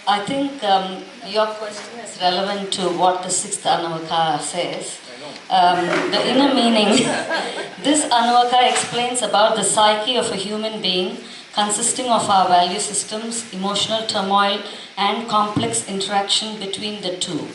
I think your question is relevant to what the sixth Anuvaka says. The inner meaning. This Anuvaka explains about the psyche of a human being consisting of our value systems, emotional turmoil, and complex interaction between the two.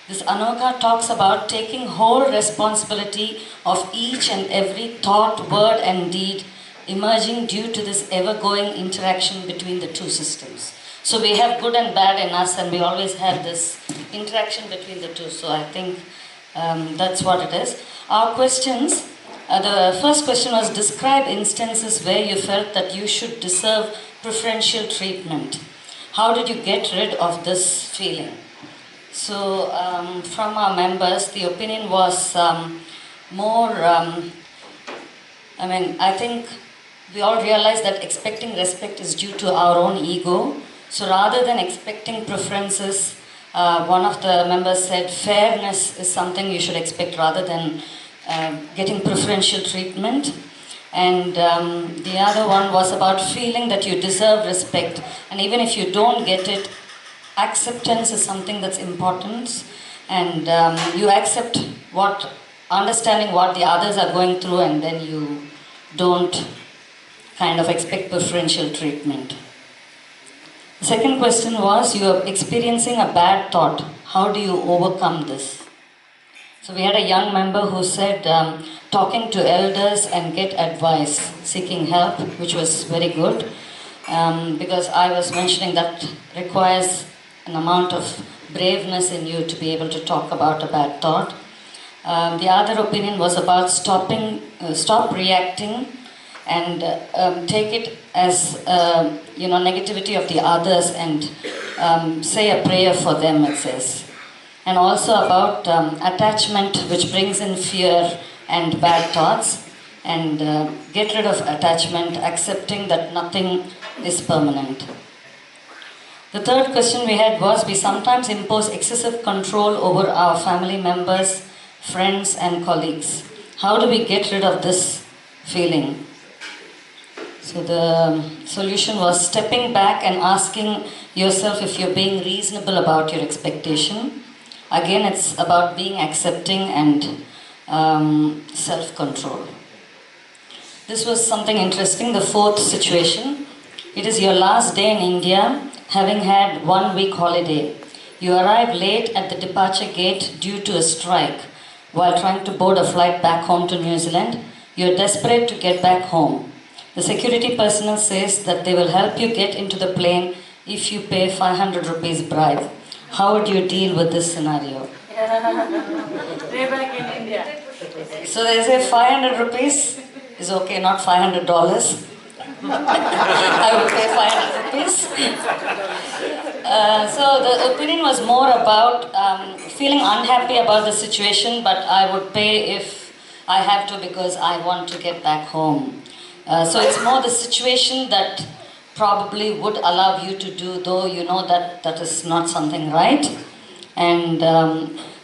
This Anuvaka talks about taking whole responsibility of each and every thought, word, and deed emerging due to this ever-going interaction between the two systems. So we have good and bad in us, and we always have this interaction between the two. So I think that's what it is. Our questions, the first question was, describe instances where you felt that you should deserve preferential treatment. How did you get rid of this feeling? So from our members, the opinion was I think we all realize that expecting respect is due to our own ego. So rather than expecting preferences, one of the members said fairness is something you should expect rather than getting preferential treatment. And the other one was about feeling that you deserve respect. And even if you don't get it, acceptance is something that's important. And you accept understanding what the others are going through, and then you don't kind of expect preferential treatment. The second question was, you are experiencing a bad thought. How do you overcome this? So we had a young member who said, talking to elders and get advice, seeking help, which was very good, because I was mentioning that requires an amount of braveness in you to be able to talk about a bad thought. The other opinion was about stop reacting and take it as negativity of the others and say a prayer for them, it says. And also about attachment, which brings in fear and bad thoughts, and get rid of attachment, accepting that nothing is permanent. The third question we had was, we sometimes impose excessive control over our family members, friends and colleagues. How do we get rid of this feeling? So the solution was stepping back and asking yourself if you're being reasonable about your expectation. Again, it's about being accepting and self-control. This was something interesting, the fourth situation. It is your last day in India, having had 1 week holiday. You arrive late at the departure gate due to a strike. While trying to board a flight back home to New Zealand, you're desperate to get back home. The security personnel says that they will help you get into the plane if you pay 500 rupees bribe. How would you deal with this scenario? Way back in India. So they say 500 rupees is okay, not $500. I would pay 500 rupees. So the opinion was more about feeling unhappy about the situation, but I would pay if I have to because I want to get back home. So it's more the situation that probably would allow you to do, though you know that that is not something right. And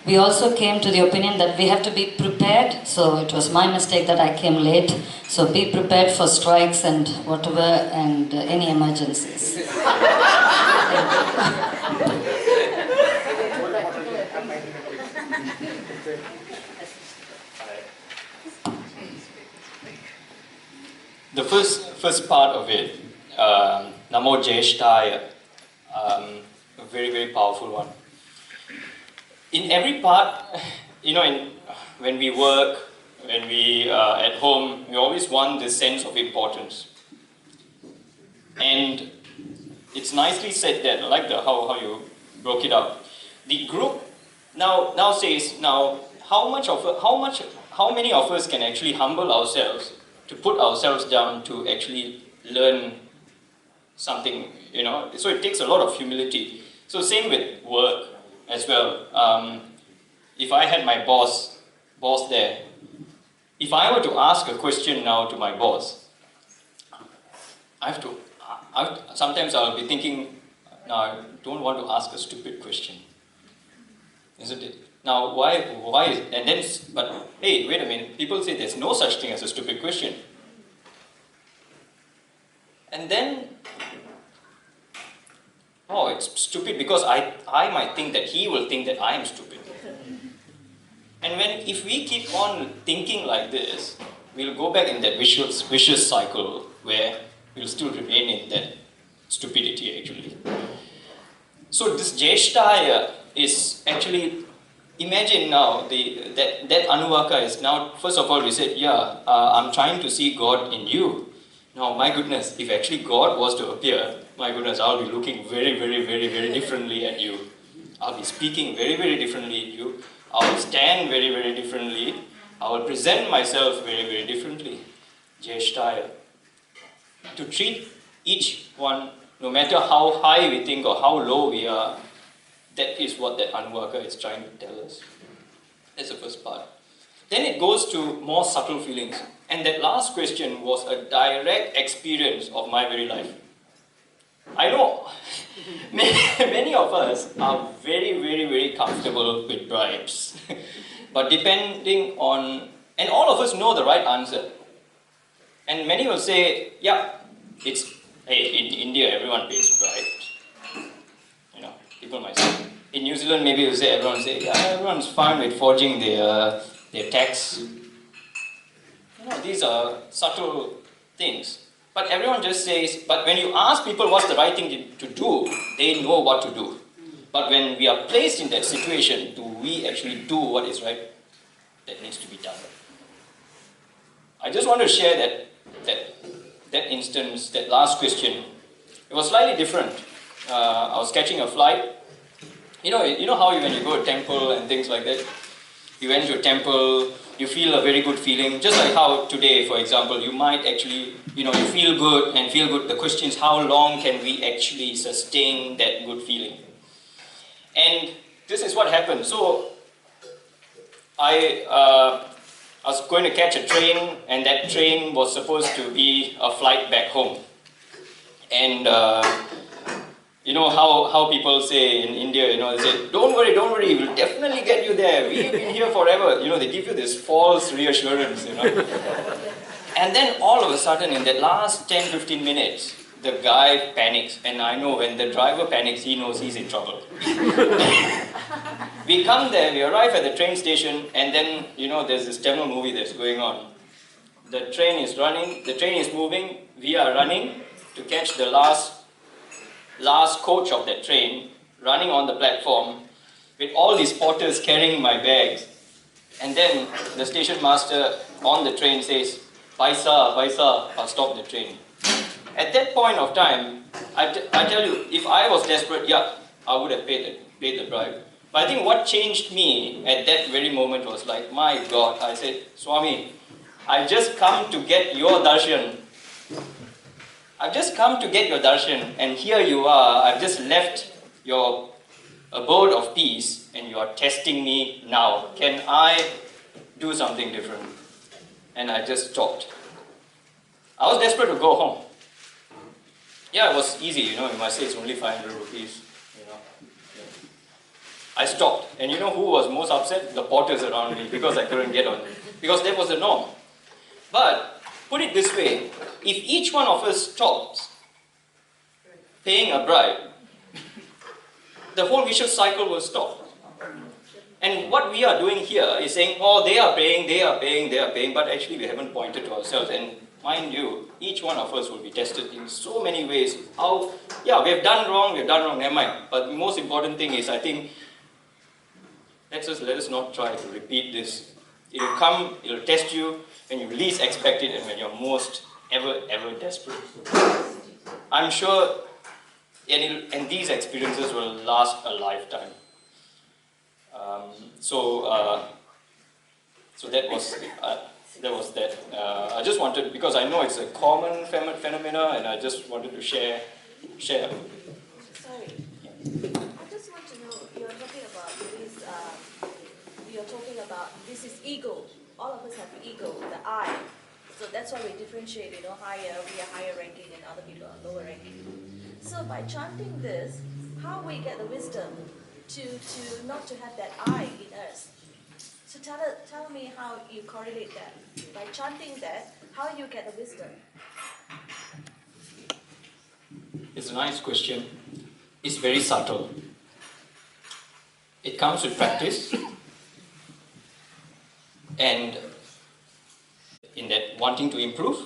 we also came to the opinion that we have to be prepared. So it was my mistake that I came late. So be prepared for strikes and whatever, and any emergencies. The first part of it, Namo Jeshthaya, a very, very powerful one. In every part, when we work, when we are at home, we always want this sense of importance. And it's nicely said that, I like how you broke it up. The group now says, how many of us can actually humble ourselves to put ourselves down to actually learn something, So it takes a lot of humility. So same with work as well. If I had my boss there, if I were to ask a question now to my boss, sometimes I'll be thinking, no, I don't want to ask a stupid question, isn't it? Now, why, but hey, wait a minute, people say there's no such thing as a stupid question. And then, it's stupid because I might think that he will think that I am stupid. And if we keep on thinking like this, we'll go back in that vicious cycle where we'll still remain in that stupidity actually. So this Jeshtaya is actually, imagine now, that Anuvaka is now, first of all we said, I'm trying to see God in you. Now, my goodness, if actually God was to appear, my goodness, I'll be looking very, very, very, very differently at you. I'll be speaking very, very differently at you. I will stand very, very differently. I will present myself very, very differently. Jeshtaya. To treat each one, no matter how high we think or how low we are, that is what that Anuvaka is trying to tell us. That's the first part. Then it goes to more subtle feelings. And that last question was a direct experience of my very life. I know many of us are very, very, very comfortable with bribes. But depending on, and all of us know the right answer. And many will say, in India everyone pays bribes. You know, people might say. In New Zealand maybe you'll say, everyone say, everyone's fine with forging their tax. You know, these are subtle things. But everyone just says, but when you ask people what's the right thing to do, they know what to do. But when we are placed in that situation, do we actually do what is right? That needs to be done. I just want to share that instance, that last question. It was slightly different. I was catching a flight. You know how when you go to a temple and things like that, you went to a temple, you feel a very good feeling, just like how today, for example, you might actually, you feel good and feel good. The question is, how long can we actually sustain that good feeling? And this is what happened. So, I was going to catch a train, and that train was supposed to be a flight back home. And you know how people say in India, they say, don't worry, we'll definitely get you there. We've been here forever. They give you this false reassurance, And then all of a sudden, in the last 10, 15 minutes, the guy panics. And I know when the driver panics, he knows he's in trouble. We come there, we arrive at the train station, and then, there's this Tamil movie that's going on. The train is running, the train is moving, we are running to catch the last coach of that train, running on the platform with all these porters carrying my bags. And then the station master on the train says, Paisa, I'll stop the train. At that point of time, I tell you, if I was desperate, I would have paid the bribe. But I think what changed me at that very moment was like, my God, I said, Swami, I've just come to get your darshan. I've just come to get your darshan, and here you are. I've just left your abode of peace, and you are testing me now. Can I do something different? And I just stopped. I was desperate to go home. Yeah, it was easy, you might say it's only 500 rupees, I stopped. And you know who was most upset? The porters around me, because I couldn't get on. Because that was the norm. But put it this way, if each one of us stops paying a bribe, the whole vicious cycle will stop. And what we are doing here is saying, they are paying, but actually we haven't pointed to ourselves. And mind you, each one of us will be tested in so many ways. We have done wrong, never mind. But the most important thing is, I think, let us not try to repeat this. It will come, it will test you when you least expect it and when you're most ever desperate. I'm sure, and these experiences will last a lifetime. So that was that. I just wanted, because I know it's a common phenomena, and I just wanted to share. Sorry. I just want to know, you're talking about this is ego. All of us have ego, the I. So that's why we differentiate, we are higher ranking and other people are lower ranking. So by chanting this, how we get the wisdom to not to have that I in us? So tell me how you correlate that. By chanting that, how you get the wisdom? It's a nice question. is very subtle. It comes with practice, and in that wanting to improve,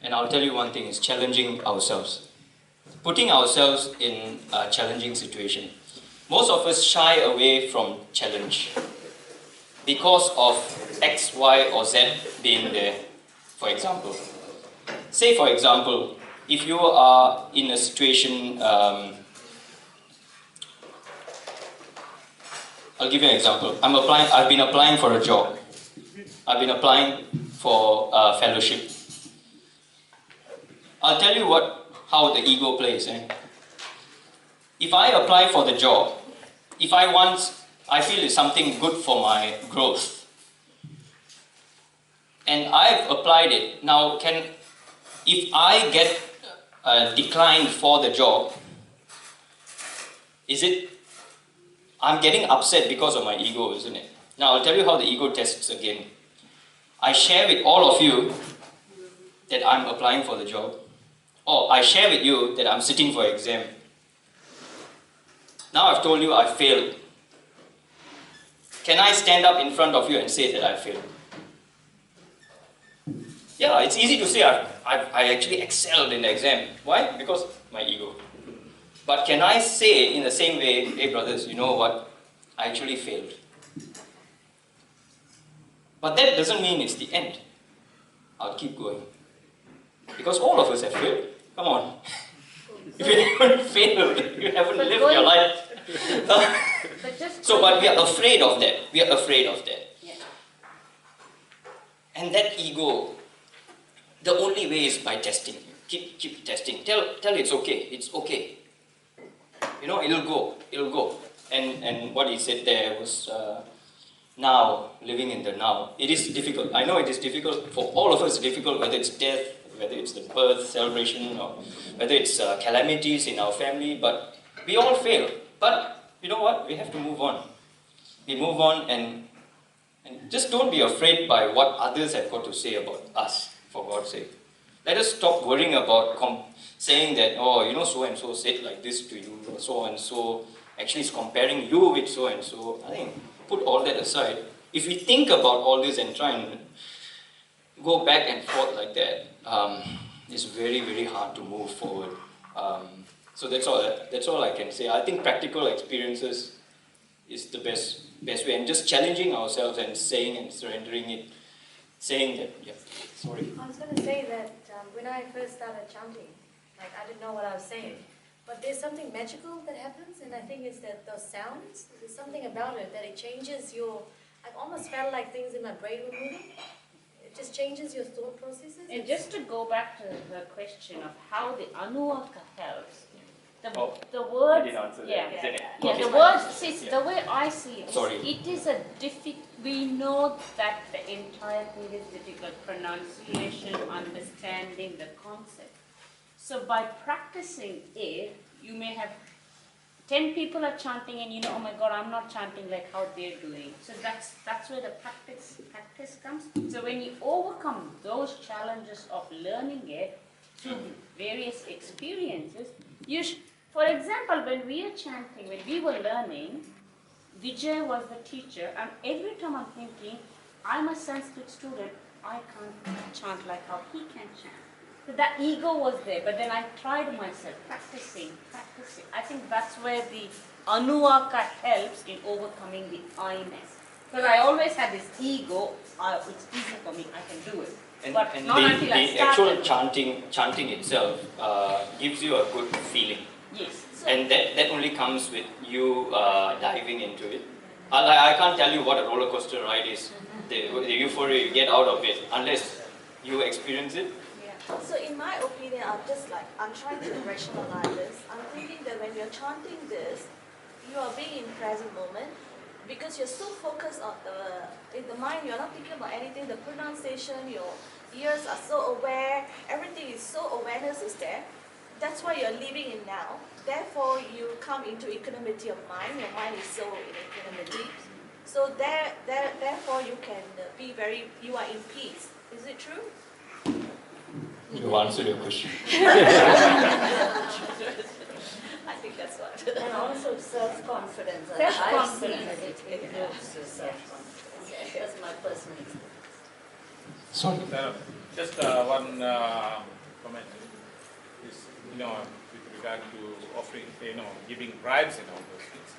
and I'll tell you one thing, is challenging ourselves. Putting ourselves in a challenging situation. Most of us shy away from challenge because of X, Y, or Z being there, for example. Say, for example, if you are in a situation, I'll give you an example. I've been applying for a job. I've been applying for a fellowship. I'll tell you how the ego plays. If I apply for the job, if I feel it's something good for my growth, and I've applied it, now if I get declined for the job, I'm getting upset because of my ego, isn't it? Now I'll tell you how the ego tests again. I share with all of you that I'm applying for the job, or I share with you that I'm sitting for exam. Now I've told you I failed. Can I stand up in front of you and say that I failed? Yeah, it's easy to say I actually excelled in the exam. Why? Because my ego. But can I say in the same way, hey brothers, you know what? I actually failed. But that doesn't mean it's the end. I'll keep going. Because all of us have failed. Come on. If you haven't failed, you haven't lived your life. But we are afraid of that. We are afraid of that. Yeah. And that ego, the only way is by testing. Keep testing. Tell it's okay. It's okay. You know, it'll go. And what he said there was now, living in the now. It is difficult. I know it is difficult. For all of us, it's difficult, whether it's death, whether it's the birth celebration, or whether it's calamities in our family, but we all fail. But you know what? We have to move on. We move on and just don't be afraid by what others have got to say about us, for God's sake. Let us stop worrying about saying that, oh, you know, so-and-so said like this to you, or so-and-so actually is comparing you with so-and-so. I think, put all that aside. If we think about all this and try and go back and forth like that, it's very, very hard to move forward. So that's all I can say. I think practical experiences is the best way, and just challenging ourselves and saying and surrendering it, saying that, yeah, sorry. I was going to say that when I first started chanting, like I didn't know what I was saying, but there's something magical that happens, and I think it's that those sounds, there's something about it that it changes I've almost felt like things in my brain were moving. It just changes your thought processes. And just to go back to the question of how the Anuaka helps, the word, I didn't answer that, yeah, isn't it? yeah, Okay. the word, see, the way I see it, Sorry. it is a we know that the entire thing is difficult, pronunciation, understanding the concept. So by practicing it, you may have 10 people are chanting and you know, oh my God, I'm not chanting like how they're doing. So that's where the practice comes. So when you overcome those challenges of learning it through various experiences, for example, when we are chanting, when we were learning, Vijay was the teacher, and every time I'm thinking, I'm a Sanskrit student, I can't chant like how he can chant. So that ego was there, but then I tried myself, practicing. I think that's where the Anuaka helps in overcoming the I-ness. Because I always had this ego, it's easy for me, I can do it. But And not until I the actual started. chanting itself gives you a good feeling. Yes. And that only comes with you diving into it. I can't tell you what a roller coaster ride is, the euphoria you get out of it, unless you experience it. So in my opinion, I'm trying to rationalize this. I'm thinking that when you're chanting this, you are being in present moment because you're so focused on in the mind, you're not thinking about anything, the pronunciation, your ears are so aware, everything is so awareness is there. That's why you're living in now. Therefore, you come into equanimity of mind. Your mind is so in equanimity. So therefore, you can you are in peace. Is it true? You answered your question. I think think that's what. And also self-confidence. Self-confidence. I see that it improves the self-confidence. That's my personal experience. Sorry. Just one comment is, with regard to offering, giving bribes and all those things.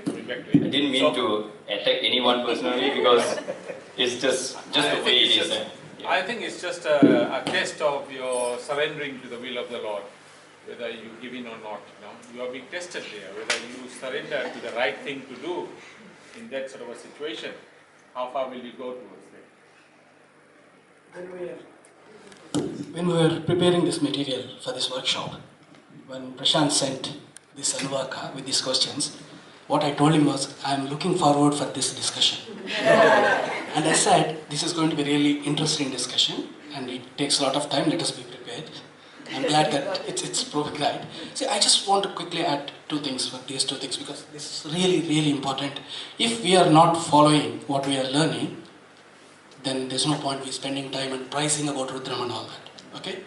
Going back to it. I didn't mean to attack anyone personally because it's just the way it is. I think it's just a test of your surrendering to the will of the Lord, whether you give in or not. You are being tested there, whether you surrender to the right thing to do in that sort of a situation. How far will you go towards that? When we were preparing this material for this workshop, when Prashant sent this Anuvaka with these questions, what I told him was, I am looking forward for this discussion. And I said, this is going to be a really interesting discussion and it takes a lot of time, let us be prepared. I'm glad that it's proving right. See, I just want to quickly add these two things because this is really, really important. If we are not following what we are learning, then there's no point we spending time and pricing about Rudram and all that. Okay?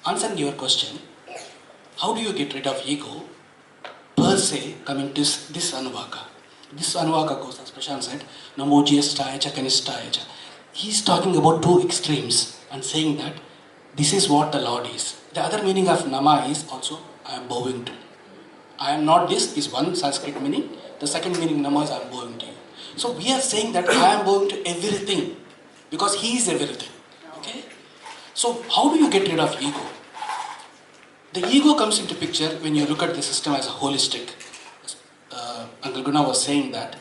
Answering your question, how do you get rid of ego? Per se, coming to this Anuvaka. This Anuvaka goes, as Prashant said, Namo Jyeshtaya Kanistaya cha. He's talking about two extremes and saying that this is what the Lord is. The other meaning of Nama is also, I am bowing to. I am not this is one Sanskrit meaning. The second meaning Nama is I am bowing to you. So we are saying that I am bowing to everything because He is everything. Okay? So how do you get rid of ego? The ego comes into picture when you look at the system as a holistic. Uncle Guna was saying that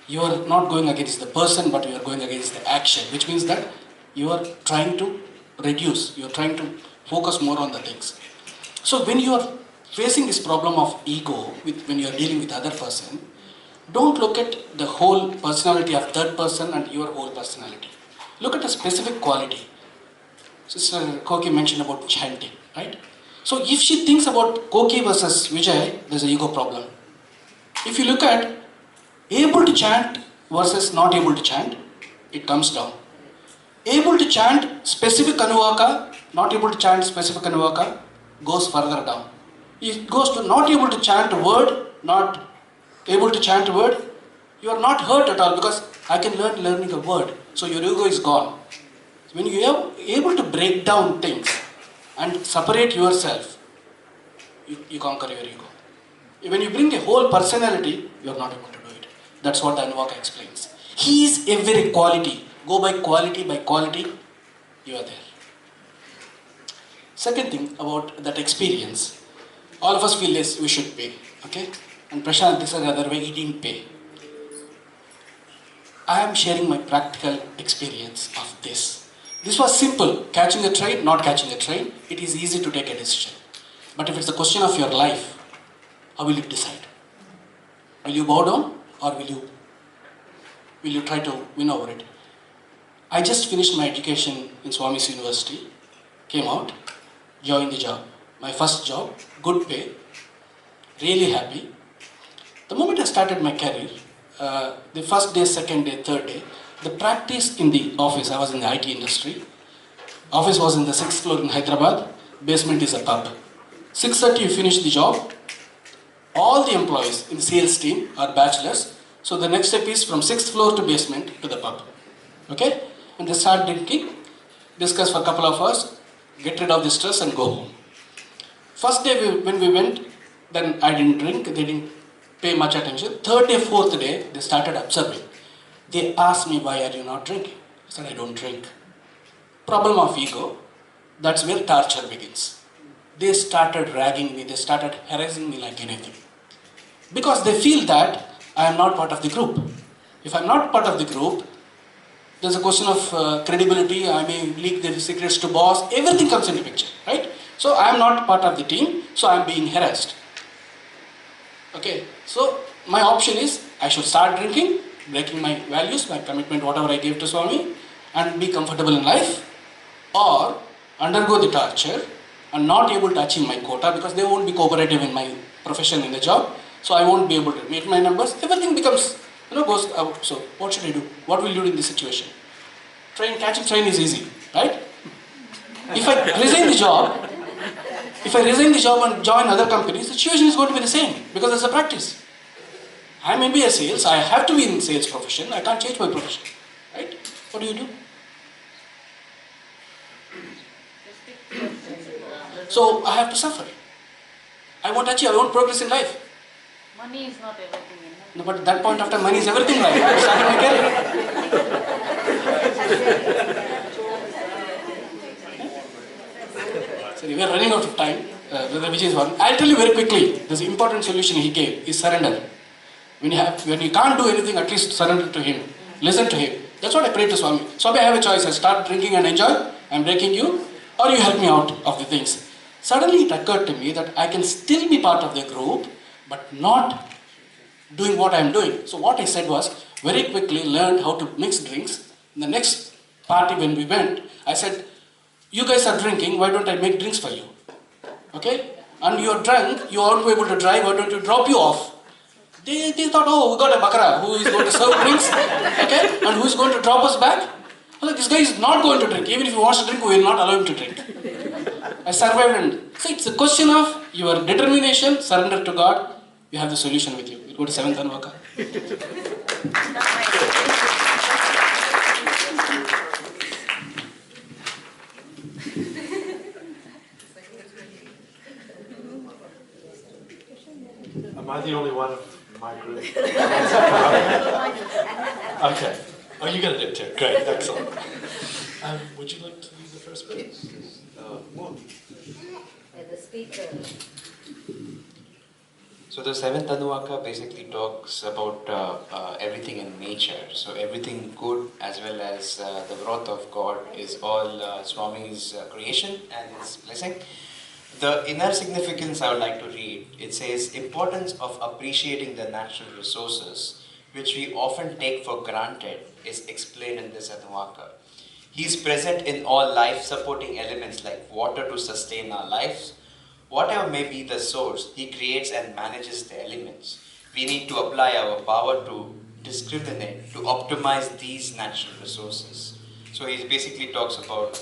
you are not going against the person, but you are going against the action, which means that you are trying to reduce, you are trying to focus more on the things. So when you are facing this problem of ego, when you are dealing with other person, don't look at the whole personality of third person and your whole personality. Look at a specific quality. Sister Koki mentioned about chanting, right? So if she thinks about Koki versus Vijay, there's an ego problem. If you look at able to chant versus not able to chant, it comes down. Able to chant specific Anuvaka, not able to chant specific Anuvaka, goes further down. It goes to not able to chant a word, not able to chant a word, you are not hurt at all because I can learning a word. So your ego is gone. When you are able to break down things and separate yourself, you conquer your ego. When you bring a whole personality, you are not able to do it. That's what the Anuvaka explains. He is every quality. Go by quality, you are there. Second thing about that experience, all of us feel this, we should pay. Okay? And Prashant, this is the other way, he didn't pay. I am sharing my practical experience of this. This was simple, catching a train, not catching a train. It is easy to take a decision. But if it's a question of your life, how will you decide? Will you bow down or will you try to win over it? I just finished my education in Swami's University, came out, joined the job. My first job, good pay, really happy. The moment I started my career, the first day, second day, third day, the practice in the office, I was in the IT industry. Office was in the 6th floor in Hyderabad, basement is a pub. 6:30 you finish the job. All the employees in the sales team are bachelors, so the next step is from 6th floor to basement to the pub. Okay? And they start drinking, discuss for a couple of hours, get rid of the stress and go home. First day when we went, then I didn't drink, they didn't pay much attention. Third day, fourth day, they started observing. They asked me, why are you not drinking? I said, I don't drink. Problem of ego, that's where torture begins. They started ragging me, they started harassing me like anything. Because they feel that I am not part of the group. If I am not part of the group, there's a question of credibility, I may leak the secrets to boss, everything comes into picture, right? So I am not part of the team, so I am being harassed. Okay, so my option is, I should start drinking, breaking my values, my commitment, whatever I gave to Swami, and be comfortable in life, or undergo the torture and not able to achieve my quota because they won't be cooperative in my profession in the job, so I won't be able to meet my numbers. Everything becomes, goes out. So what should I do? What will you do in this situation? Catching train is easy, right? If I resign the job, If I resign the job and join other companies, the situation is going to be the same because it's a practice. I may be a sales, I have to be in sales profession, I can't change my profession. Right? What do you do? So I have to suffer. I won't achieve, I won't progress in life. Money is not everything in life. No, but at that point of time, money is everything, right? I'm starting my career. So we are running out of time. Which is one. I'll tell you very quickly. This important solution he gave is surrender. When you can't do anything, at least surrender to him. Listen to him. That's what I pray to Swami. Swami, I have a choice. I start drinking and enjoy. I'm breaking you, or you help me out of the things. Suddenly it occurred to me that I can still be part of the group, but not doing what I'm doing. So what I said was, very quickly learned how to mix drinks. In the next party when we went, I said, you guys are drinking, why don't I make drinks for you? Okay? And you're drunk, you aren't able to drive, why don't you drop you off? They thought, oh, we got a bakra who is going to serve drinks, okay? And who is going to drop us back? I was like, this guy is not going to drink. Even if he wants to drink, we will not allow him to drink. I survived, and so it's a question of your determination, surrender to God, you have the solution with you. You go to 7th Anvaka. Am I the only one in my group? Okay. Oh, you're going to do it too. Great, excellent. Would you like to do the first bit? The speaker. So the 7th Anuvaka basically talks about everything in nature. So everything good as well as the wrath of God is all Swami's creation and his blessing. The inner significance I would like to read, it says, importance of appreciating the natural resources which we often take for granted is explained in this Anuvaka. He is present in all life-supporting elements like water to sustain our lives. Whatever may be the source, he creates and manages the elements. We need to apply our power to discriminate, to optimize these natural resources. So he basically talks about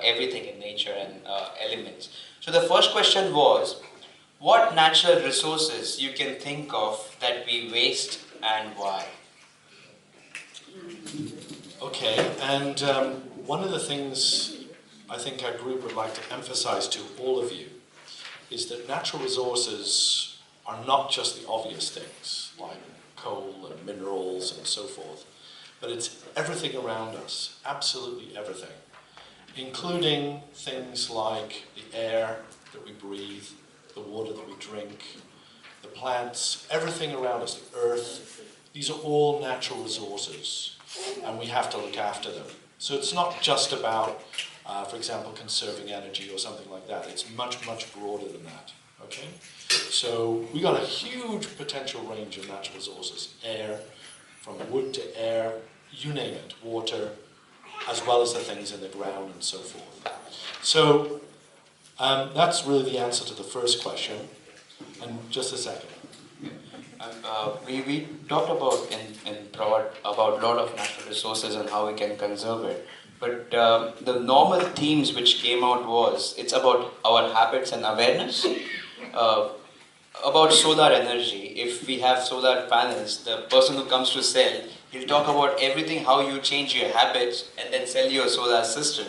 everything in nature and elements. So the first question was, what natural resources you can think of that we waste and why? Okay, and one of the things I think our group would like to emphasize to all of you is that natural resources are not just the obvious things like coal and minerals and so forth, but it's everything around us, absolutely everything, including things like the air that we breathe, the water that we drink, the plants, everything around us, the earth. These are all natural resources, and we have to look after them. So it's not just about, for example, conserving energy or something like that. It's much, much broader than that, okay? So we got a huge potential range of natural resources, air, from wood to air, you name it, water, as well as the things in the ground and so forth. So that's really the answer to the first question. And just a second. We talked about in broad about a lot of natural resources and how we can conserve it. But the normal themes which came out was, it's about our habits and awareness. About solar energy, if we have solar panels, the person who comes to sell, he'll talk about everything, how you change your habits and then sell you a solar system.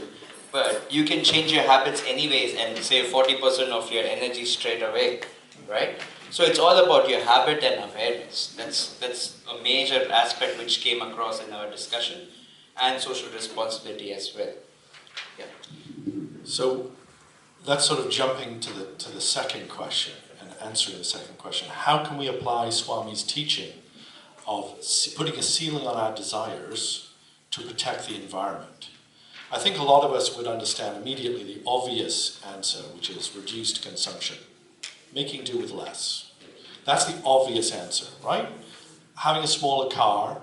But you can change your habits anyways and save 40% of your energy straight away, right? So it's all about your habit and awareness. That's a major aspect which came across in our discussion, and social responsibility as well. Yeah. So that's sort of jumping to the second question and answering the second question. How can we apply Swami's teaching of putting a ceiling on our desires to protect the environment? I think a lot of us would understand immediately the obvious answer, which is reduced consumption, making do with less. That's the obvious answer, right? Having a smaller car,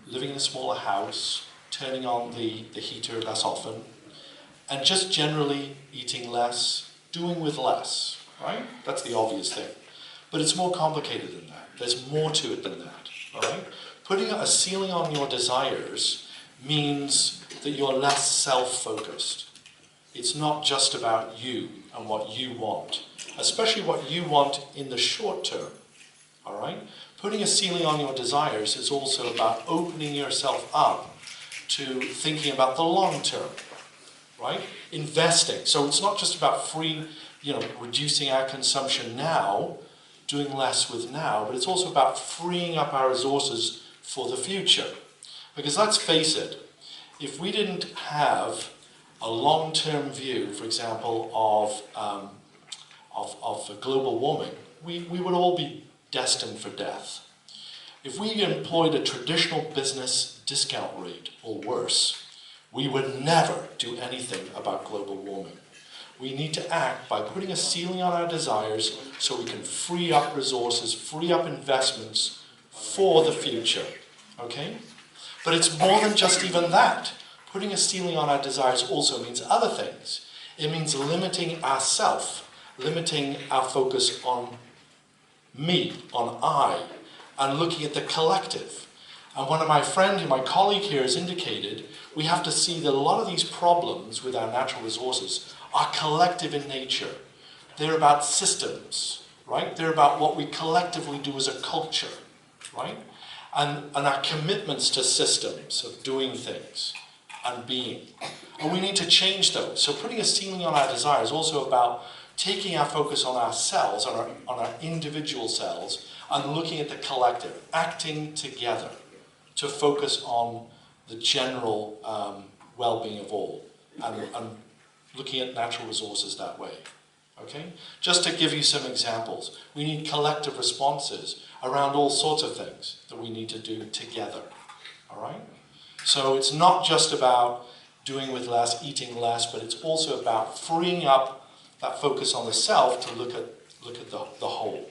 living in a smaller house, turning on the heater less often, and just generally eating less, doing with less, right? That's the obvious thing. But it's more complicated than that. There's more to it than that, all right? Putting a ceiling on your desires means that you're less self-focused. It's not just about you and what you want, especially what you want in the short term. All right? Putting a ceiling on your desires is also about opening yourself up to thinking about the long term, right? Investing. So it's not just about reducing our consumption now, doing less with now, but it's also about freeing up our resources for the future. Because let's face it, if we didn't have a long-term view, for example, of global warming, we would all be destined for death. If we employed a traditional business discount rate, or worse, we would never do anything about global warming. We need to act by putting a ceiling on our desires so we can free up resources, free up investments for the future, okay? But it's more than just even that. Putting a ceiling on our desires also means other things. It means limiting ourself, limiting our focus on me, on I, and looking at the collective. And one of my colleague here has indicated, we have to see that a lot of these problems with our natural resources are collective in nature. They're about systems, right? They're about what we collectively do as a culture, right? And our commitments to systems of doing things and being. And we need to change those. So putting a ceiling on our desire is also about taking our focus on ourselves, on our individual selves, and looking at the collective, acting together to focus on the general well-being of all, and looking at natural resources that way. Okay? Just to give you some examples, we need collective responses around all sorts of things that we need to do together. All right? So it's not just about doing with less, eating less, but it's also about freeing up that focus on the self to look at the whole.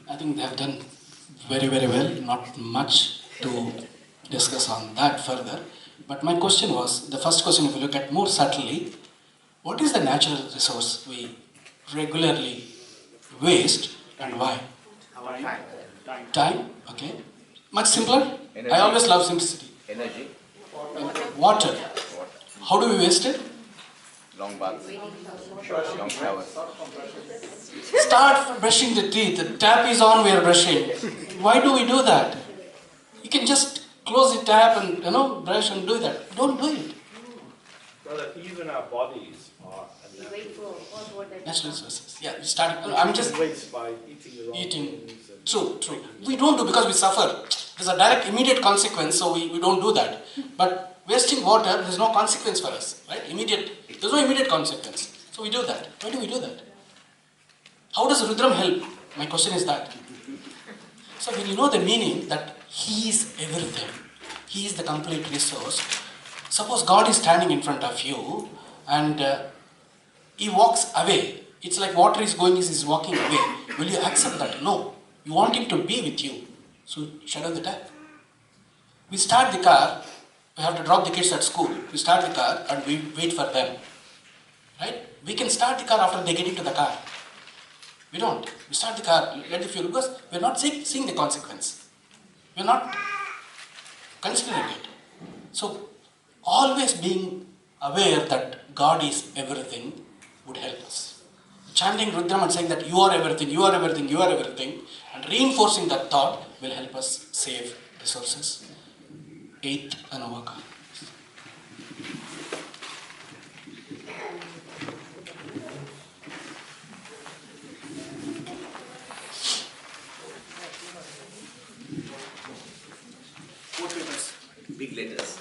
I think they have done very, very well. Not much to discuss on that further. But my question was, the first question, if you look at more subtly, what is the natural resource we regularly waste and why? Our time. Time, okay. Much simpler. Energy. I always love simplicity. Energy, Water. How do we waste it? long baths, long showers. Start brushing the teeth. The tap is on, we are brushing. Why do we do that? You can just close the tap and brush and do that. Don't do it. Brother, even our bodies are Natural resources. Yeah, you start. I'm just waste by eating the wrong eating. things and True. We don't do because we suffer. There's a direct, immediate consequence, so we don't do that. But wasting water, there's no consequence for us, right? There's no immediate consequence. So we do that. Why do we do that? How does Rudram help? My question is that. So when you know the meaning that He is everything, He is the complete resource. Suppose God is standing in front of you and He walks away. It's like water is going, He's walking away. Will you accept that? No. You want Him to be with you. So shut down the tap. We start the car, we have to drop the kids at school. We start the car and we wait for them. Right? We can start the car after they get into the car. We don't. We start the car, let the fuel, because we're not seeing the consequence. We're not considering it. So always being aware that God is everything would help us. Chanting Rudram and saying that you are everything, you are everything, you are everything, and reinforcing that thought will help us save resources. 8th Anuvaka. Big letters.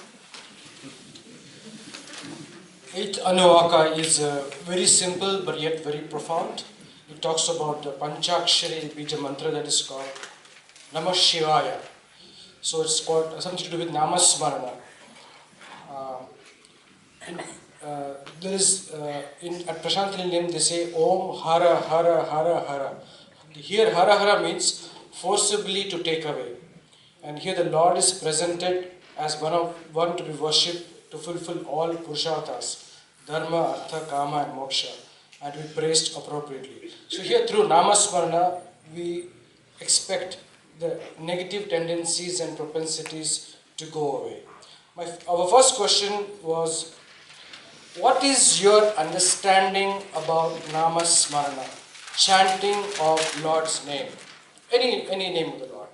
8th Anuvaka is very simple but yet very profound. It talks about the Panchakshari Bija mantra that is called Namah Shivaya. So it's called something to do with Namasmarana. There is at Prashantali name they say Om Hara Hara Hara Hara. Here Hara Hara means forcibly to take away. And here the Lord is presented as one to be worshipped to fulfill all Purusharthas, Dharma, Artha, Kama and Moksha, and to be praised appropriately. So here through Namasmarana we expect the negative tendencies and propensities to go away. Our first question was, what is your understanding about Namasmarana, chanting of Lord's name? Any name of the Lord.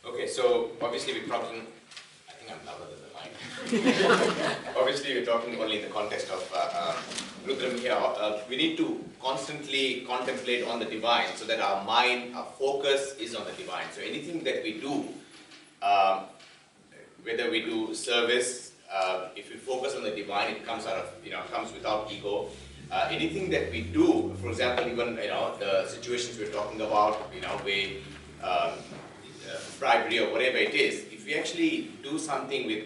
Okay, so obviously we're talking, I think I'm louder than the mic. Obviously we're talking only in the context of Rudram here. We need to constantly contemplate on the divine so that our mind, our focus is on the divine. So anything that we do, whether we do service, if we focus on the divine, it comes out of, comes without ego. Anything that we do, for example, even, the situations we're talking about, we, bribery or whatever it is, if we actually do something with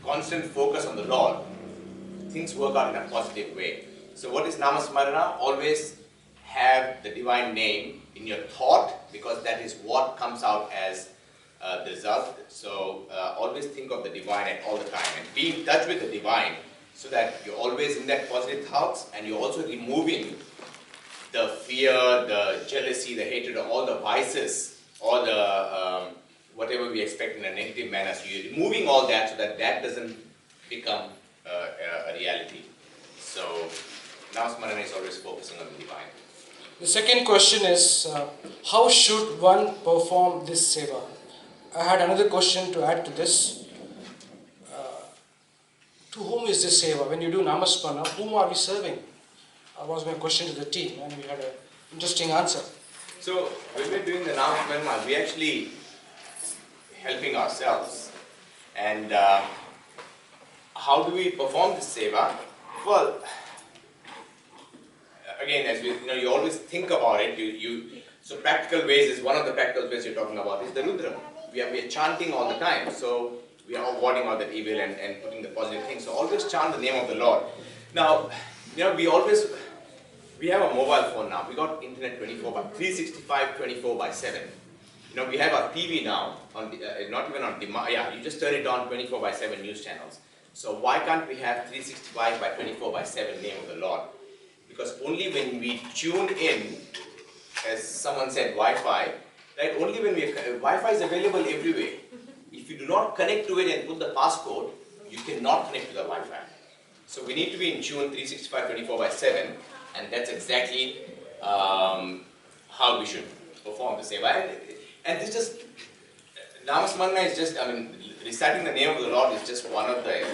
constant focus on the Lord, things work out in a positive way. So what is Namasmarana? Always have the divine name in your thought, because that is what comes out as the result. So always think of the divine at all the time and be in touch with the divine, so that you're always in that positive thoughts, and you're also removing the fear, the jealousy, the hatred, all the vices, all the whatever we expect in a negative manner. So you're removing all that so that that doesn't become a reality. So Namasmarana is always focusing on the divine. The second question is, how should one perform this seva? I had another question to add to this. To whom is this seva? When you do Namasmarana, whom are we serving? Was my question to the team, and we had an interesting answer. So when we're doing the Namasmarana, we're actually helping ourselves. And how do we perform this seva? Well, again, as we, you always think about it. So practical ways is one of the practical ways you're talking about is the Rudram. We are chanting all the time. So we are warding out that evil and putting the positive things. So always chant the name of the Lord. Now, we have a mobile phone now. We got internet 365, 24 by 7. We have our TV now, on the, not even on demand. Yeah, you just turn it on 24 by 7 news channels. So why can't we have 365 by 24 by 7 name of the Lord? Because only when we tune in, as someone said, Wi-Fi, right? Only when Wi-Fi is available everywhere. If you do not connect to it and put the passcode, you cannot connect to the Wi-Fi. So we need to be in tune 365, 24 by 7, and that's exactly how we should perform the seva. And this just, Namasmarana is just, reciting the name of the Lord is just one of the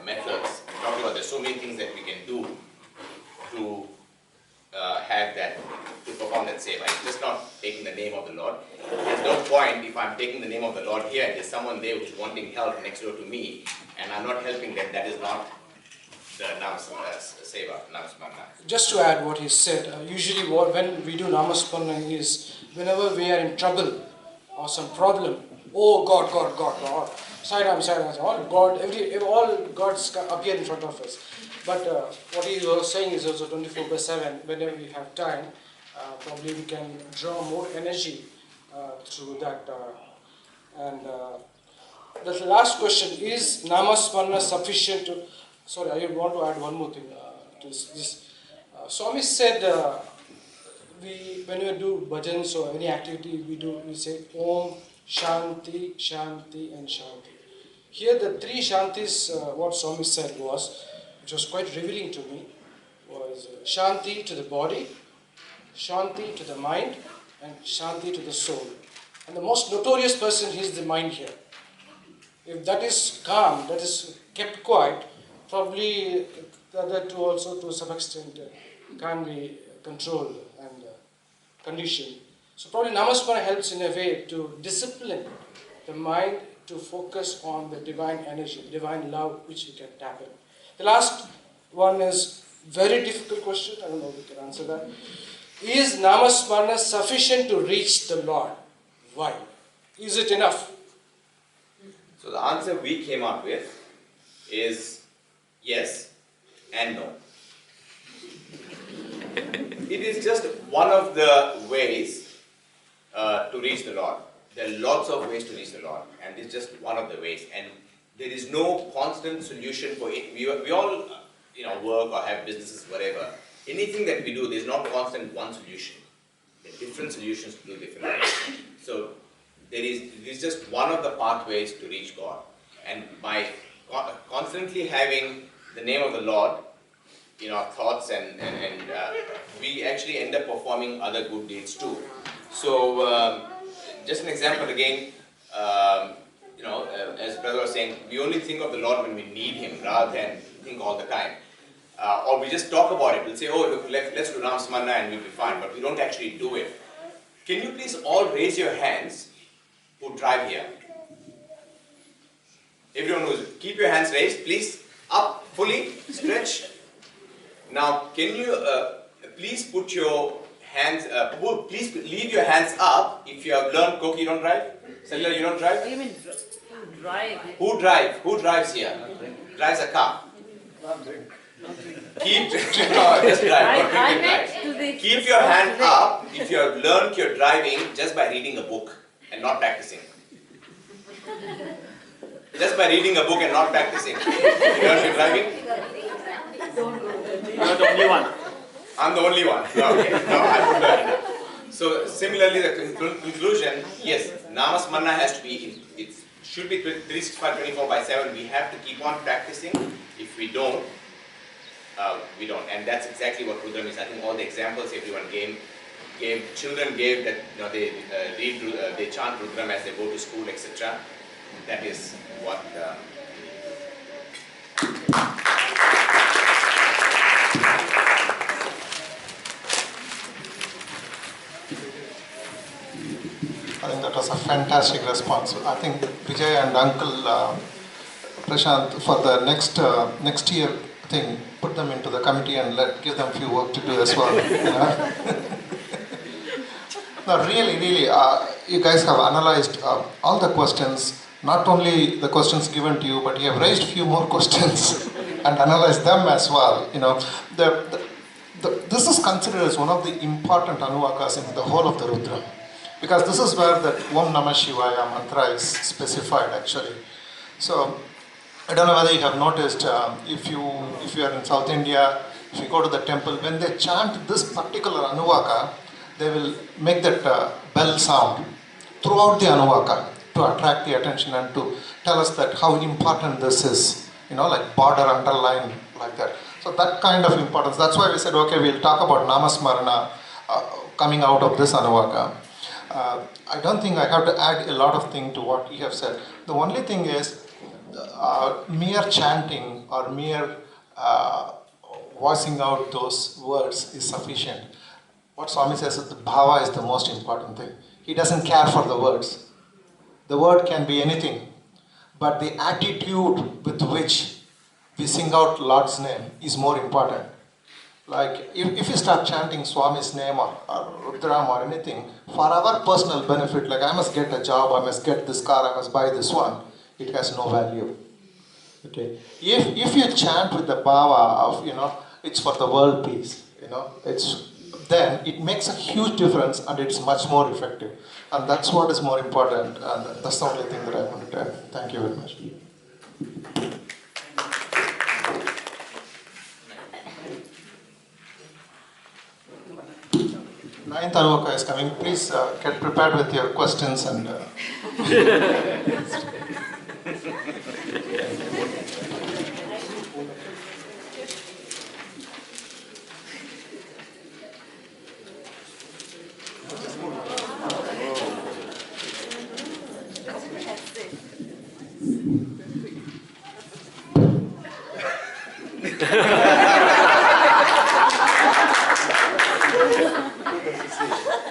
methods. Talking about there's so many things that we can do to have that, to perform that seva. It's just not taking the name of the Lord. There's no point if I'm taking the name of the Lord here and there's someone there who's wanting help next door to me and I'm not helping them. That is not the seva, Namasmarana. Just to add what he said, usually when we do Namasmarana is whenever we are in trouble or some problem, oh God, God, God, God, Sai-Ram, all God, all gods appear in front of us. But what he was saying is also 24 by 7, whenever we have time, probably we can draw more energy through that. The last question, is Namasmarana sufficient to, sorry, I want to add one more thing to this. Swami said, when we do bhajans or any activity we say Om, Shanti, Shanti and Shanti. Here the three Shantis, what Swami said was, which was quite revealing to me, was Shanti to the body, Shanti to the mind, and Shanti to the soul. And the most notorious person is the mind here. If that is calm, that is kept quiet, probably the other two also to some extent can be controlled and conditioned. So probably Namasmarana helps in a way to discipline the mind to focus on the divine energy, divine love which we can tap in. The last one is very difficult question. I don't know if we can answer that. Is Namasmarana sufficient to reach the Lord? Why? Is it enough? So the answer we came up with is yes and no. It is just one of the ways to reach the Lord. There are lots of ways to reach the Lord, and it's just one of the ways. And there is no constant solution for it. We all, work or have businesses, whatever. Anything that we do, there's not constant one solution. There are different solutions to do different things. So this is just one of the pathways to reach God. And by constantly having the name of the Lord in our thoughts, and we actually end up performing other good deeds too. So just an example again, as brother was saying, we only think of the Lord when we need Him rather than think all the time. Or we just talk about it. We'll say, oh look, let's do Ram Smarana and we'll be fine, but we don't actually do it. Can you please all raise your hands who drive here? Everyone who's, keep your hands raised, please, up, fully, stretch. Now, can you please put your hands, please leave your hands up if you have learned Koki, you don't drive? Salila, you don't drive? What do you mean drive? Who drives here? Drives a car? Keep, no, just drive, not drive. Keep your hand up if you have learned your driving just by reading a book and not practicing. Just by reading a book and not practicing. You learned your driving? You're the only one. I'm the only one. No, okay. No, I would learn. So similarly, the conclusion, yes, Namasmarana has to be, it should be 365/24/7. We have to keep on practicing. If we don't, we don't. And that's exactly what Rudram is. I think all the examples everyone gave children gave that, they chant Rudram as they go to school, etc. That is what. I think that was a fantastic response. I think Vijay and Uncle Prashant, for the next year thing, put them into the committee and give them a few work to do as well. No, really, you guys have analyzed all the questions, not only the questions given to you, but you have raised a few more questions and analyzed them as well. This is considered as one of the important anuvakas in the whole of the Rudram. Because this is where the Om Namah Shivaya mantra is specified actually. So, I don't know whether you have noticed, if you are in South India, if you go to the temple, when they chant this particular Anuvaka, they will make that bell sound throughout the Anuvaka to attract the attention and to tell us that how important this is, like border, underline, like that. So that kind of importance, that's why we said, okay, we'll talk about Namasmarana coming out of this Anuvaka. I don't think I have to add a lot of things to what you have said. The only thing is, mere chanting or mere voicing out those words is sufficient. What Swami says is the bhava is the most important thing. He doesn't care for the words. The word can be anything, but the attitude with which we sing out Lord's name is more important. Like, if you start chanting Swami's name or Rudram or anything, for our personal benefit, like I must get a job, I must get this car, I must buy this one, it has no value. Okay. If you chant with the bhava of, it's for the world peace, then it makes a huge difference and it's much more effective. And that's what is more important, and that's the only thing that I wanted to add. Thank you very much. Ninth Anuvaka is coming. Please get prepared with your questions and.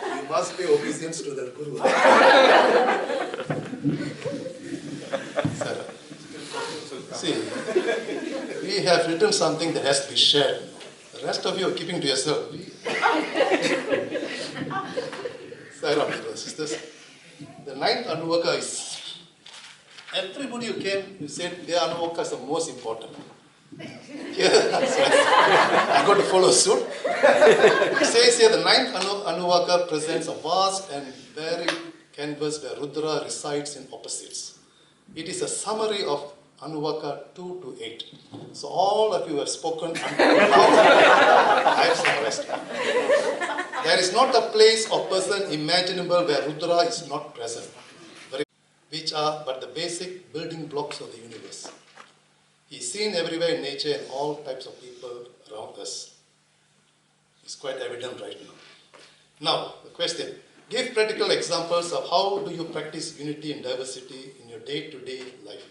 You must pay obedience to the Guru. See, we have written something that has to be shared. The rest of you are keeping to yourself. Sisters, the ninth Anuvaka is, everybody who came, you said their Anuvaka is the most important. Yeah, I got to follow suit. It says here the ninth Anuvaka presents a vast and varied canvas where Rudra resides in opposites. It is a summary of Anuvaka 2 to 8. So all of you have spoken until now. I have summarized. There is not a place or person imaginable where Rudra is not present, which are but the basic building blocks of the universe. He is seen everywhere in nature and all types of people around us. It's quite evident right now. Now, the question. Give practical examples of how do you practice unity and diversity in your day-to-day life.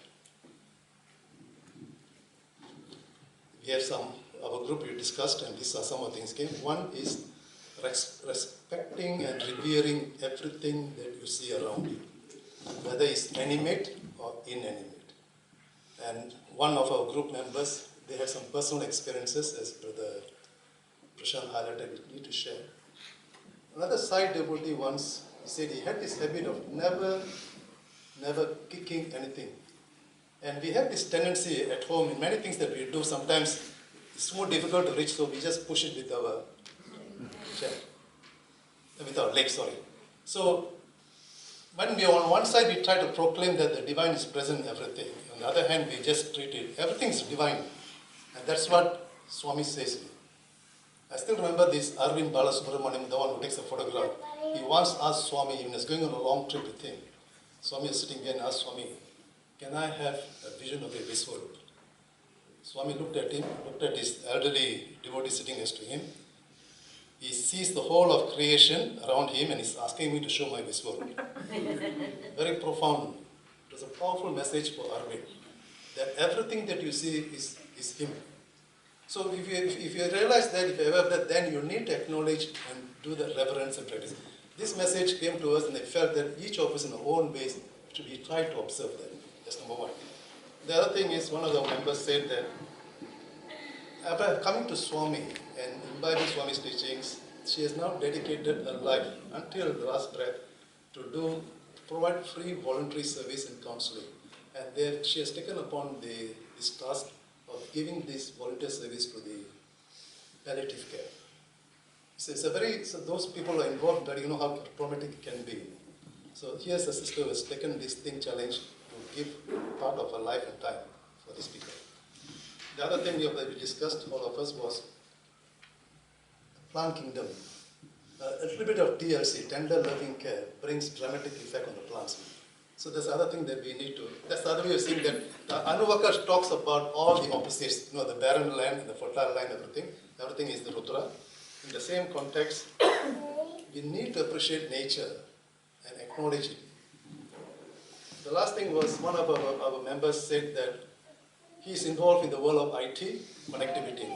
We have our group we discussed, and these are some of the things came. One is respecting and revering everything that you see around you, whether it's animate or inanimate. And one of our group members, they had some personal experiences, as Brother Prashant highlighted, we need to share. Another side devotee once said he had this habit of never kicking anything. And we have this tendency at home in many things that we do, sometimes it's more difficult to reach, so we just push it with our chair, with our legs, sorry. So when we on one side we try to proclaim that the divine is present in everything. On the other hand, we just treat it, everything is divine. And that's what Swami says. I still remember this Arvind Balasubramaniam, the one who takes a photograph. He once asked Swami, he was going on a long trip with him. Swami was sitting there and asked Swami, can I have a vision of a Viswarup? Swami looked at him, looked at his elderly devotee sitting next to him. He sees the whole of creation around him and he's asking me to show my Viswarup. Very profound. It was a powerful message for Arvind, that everything that you see is him. So if you realize that, if you ever that, then you need to acknowledge and do the reverence and practice. This message came to us and I felt that each of us in our own ways should be trying to observe that. That's number one. The other thing is, one of the members said that after coming to Swami and imbibing Swami's teachings, she has now dedicated her life until the last breath to provide free voluntary service and counseling. And there she has taken upon this task of giving this volunteer service to the palliative care. So those people are involved, but you know how traumatic it can be. So here's a sister who has taken this challenge to give part of her life and time for these people. The other thing that we discussed, all of us, was plant kingdom. A little bit of TLC, tender loving care, brings dramatic effect on the plants. So that's the other thing that we need to, that's the other way of seeing that the Anuvaka talks about all the opposites, the barren land and the fertile land, everything is the Rudra. In the same context, we need to appreciate nature and acknowledge it. The last thing was, one of our members said that he's involved in the world of IT, connectivity.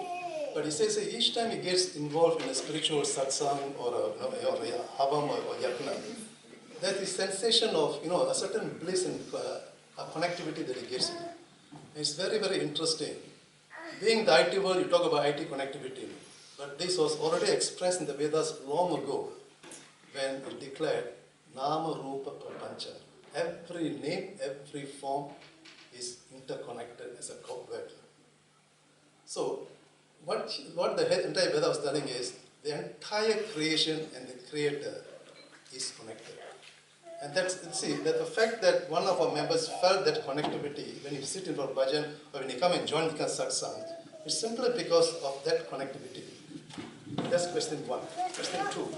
But he says that each time he gets involved in a spiritual satsang or a havam or yajna, there's this sensation of a certain bliss and connectivity that he gets. It's very, very interesting. Being the IT world, you talk about IT connectivity. But this was already expressed in the Vedas long ago when it declared Nama Rupa Prapancha. Every name, every form is interconnected as a web. So what the entire Veda was telling is the entire creation and the creator is connected. And that's the fact that one of our members felt that connectivity when you sit in for bhajan or when you come and join the satsang, it's simply because of that connectivity. That's question one. Question two.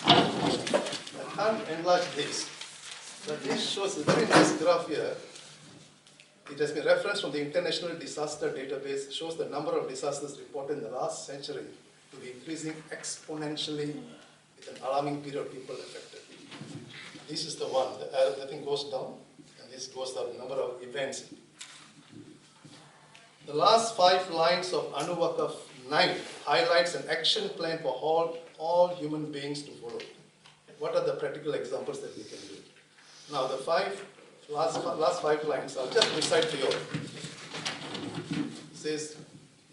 I can't enlarge this, but this shows a very nice graph here. It has been referenced from the International Disaster Database, shows the number of disasters reported in the last century to be increasing exponentially with an alarming period of people affected. This is the one, the thing goes down, and this goes up, the number of events. The last 5 lines of Anuvaka 9 highlights an action plan for all human beings to follow. What are the practical examples that we can do? Now the last 5 lines, I'll just recite to you. It says,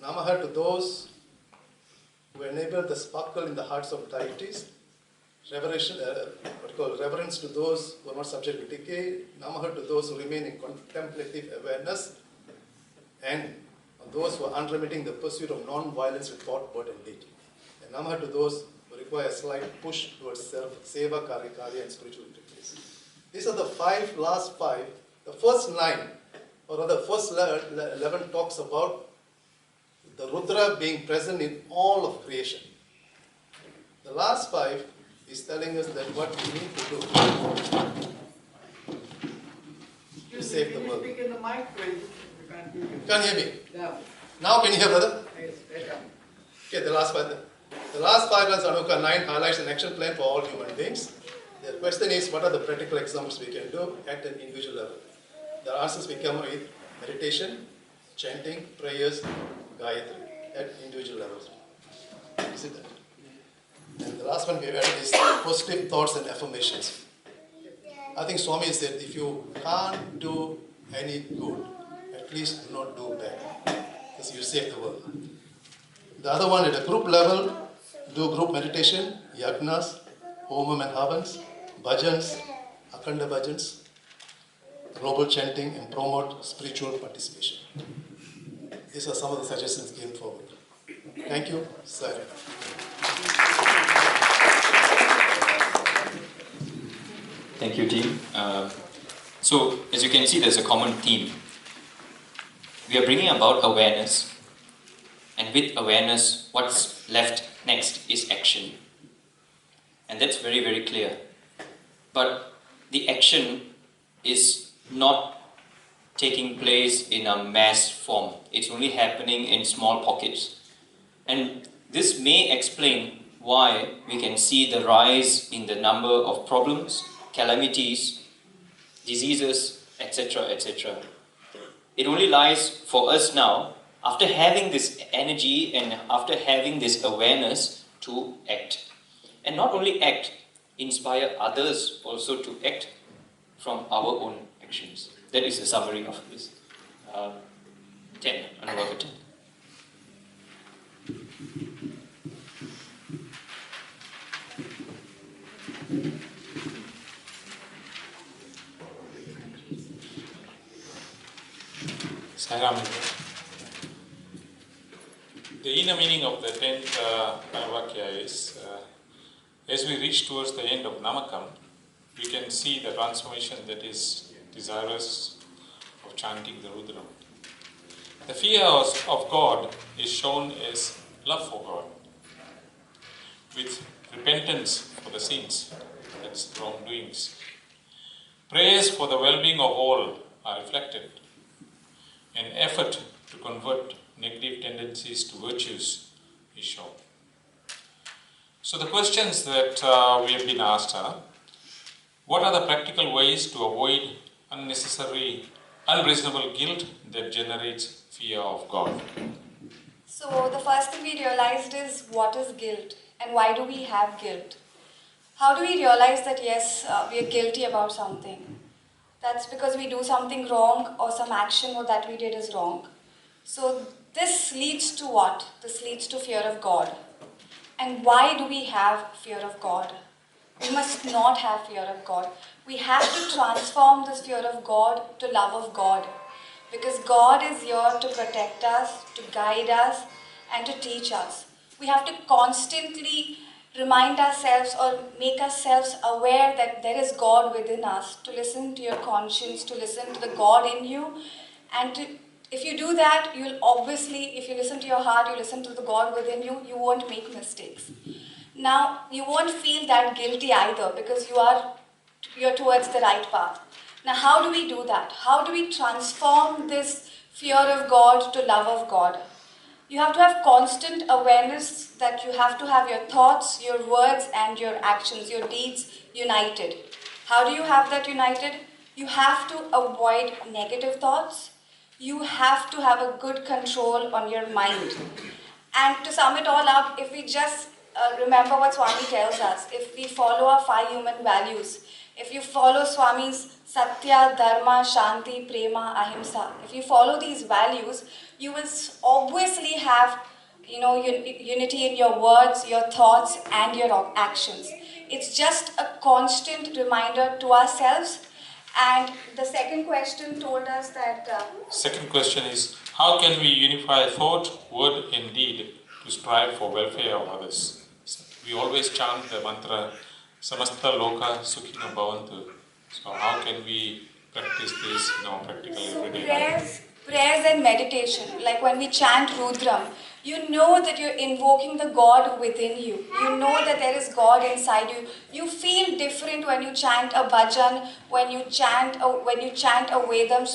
Namaha to those who enable the sparkle in the hearts of deities, reverence to those who are not subject to decay, Namaha to those who remain in contemplative awareness, and those who are unremitting the pursuit of non-violence with thought, word, and deed. And Namaha to those who require a slight push towards self, seva, karya, and spiritual interface. These are the last five. The first 9, or rather first 11 talks about the Rudra being present in all of creation. The last 5 is telling us that what we need to do to save the world. Speak in the mic, please. We can't hear you. Can't hear me? No. Now can you hear, brother? Yes, better. Okay, the last 5 then. The last 5 lines, Anuka 9 highlights an action plan for all human beings. The question is, what are the practical examples we can do at an individual level? The answers we come with meditation, chanting, prayers, Gayatri at individual levels. You see that? And the last one we have added is positive thoughts and affirmations. I think Swami said, if you can't do any good, at least do not do bad, because you save the world. The other one at a group level, do group meditation, yagnas, homam and havans, bhajans, akhanda bhajans, global chanting, and promote spiritual participation. These are some of the suggestions given forward. Thank you. Sir. Thank you, team. So, as you can see, there's a common theme. We are bringing about awareness, and with awareness, what's left next is action. And that's very, very clear. But the action is not taking place in a mass form. It's only happening in small pockets. And this may explain why we can see the rise in the number of problems, calamities, diseases, etc., etc. It only lies for us now, after having this energy and after having this awareness, to act. And not only act, inspire others also to act from our own actions. That is the summary of this. 10, Anuvaka 10. Sairam. The inner meaning of the 10th Anuvakya is, as we reach towards the end of Namakam, we can see the transformation that is desirous of chanting the Rudram. The fear of God is shown as love for God, with repentance for the sins, that's wrongdoings. Prayers for the well-being of all are reflected. An effort to convert negative tendencies to virtues is shown. So the questions that we have been asked are, what are the practical ways to avoid unreasonable guilt that generates fear of God? So the first thing we realized is, what is guilt and why do we have guilt? How do we realize that yes, we are guilty about something? That's because we do something wrong or some action that we did is wrong. So this leads to what? This leads to fear of God. And why do we have fear of God? We must not have fear of God. We have to transform this fear of God to love of God. Because God is here to protect us, to guide us, and to teach us. We have to constantly remind ourselves or make ourselves aware that there is God within us, to listen to your conscience, to listen to the God in you. And if you do that, you'll obviously, if you listen to your heart, you listen to the God within you, you won't make mistakes. Now, you won't feel that guilty either because you're towards the right path. Now, how do we do that? How do we transform this fear of God to love of God? You have to have constant awareness that you have to have your thoughts, your words, and your actions, your deeds united. How do you have that united? You have to avoid negative thoughts. You have to have a good control on your mind. And to sum it all up, if we just remember what Swami tells us, if we follow our 5 human values, if you follow Swami's Satya, Dharma, Shanti, Prema, Ahimsa, if you follow these values, you will obviously have unity in your words, your thoughts, and your actions. It's just a constant reminder to ourselves. And the second question told us that... Second question is, how can we unify thought, word, and deed to strive for welfare of others? We always chant the mantra, Samasta Loka Sukhino Bhavantu. So how can we practice this in our practical everyday life? Prayers and meditation, like when we chant Rudram, You know that you're invoking the God within you. You know that there is God inside you. You feel different when you chant a bhajan, when you chant a Vedam.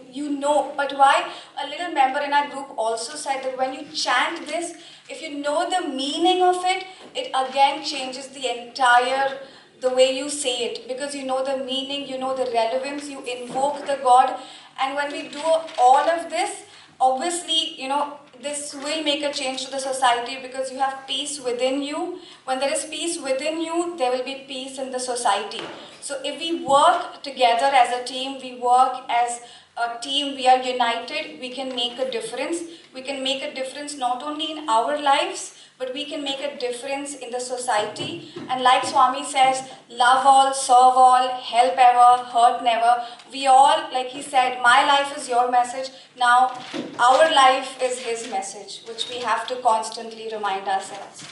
You know. But why? A little member in our group also said that when you chant this, if you know the meaning of it, it again changes the way you say it, because you know the meaning, you know the relevance, you invoke the God. And when we do all of this, obviously, this will make a change to the society, because you have peace within you. When there is peace within you, there will be peace in the society. So if we work together as a team, we work as a team, we are united, we can make a difference. We can make a difference not only in our lives, but we can make a difference in the society. And like Swami says, love all, serve all, help ever, hurt never. We all, like he said, my life is your message. Now, our life is his message, which we have to constantly remind ourselves.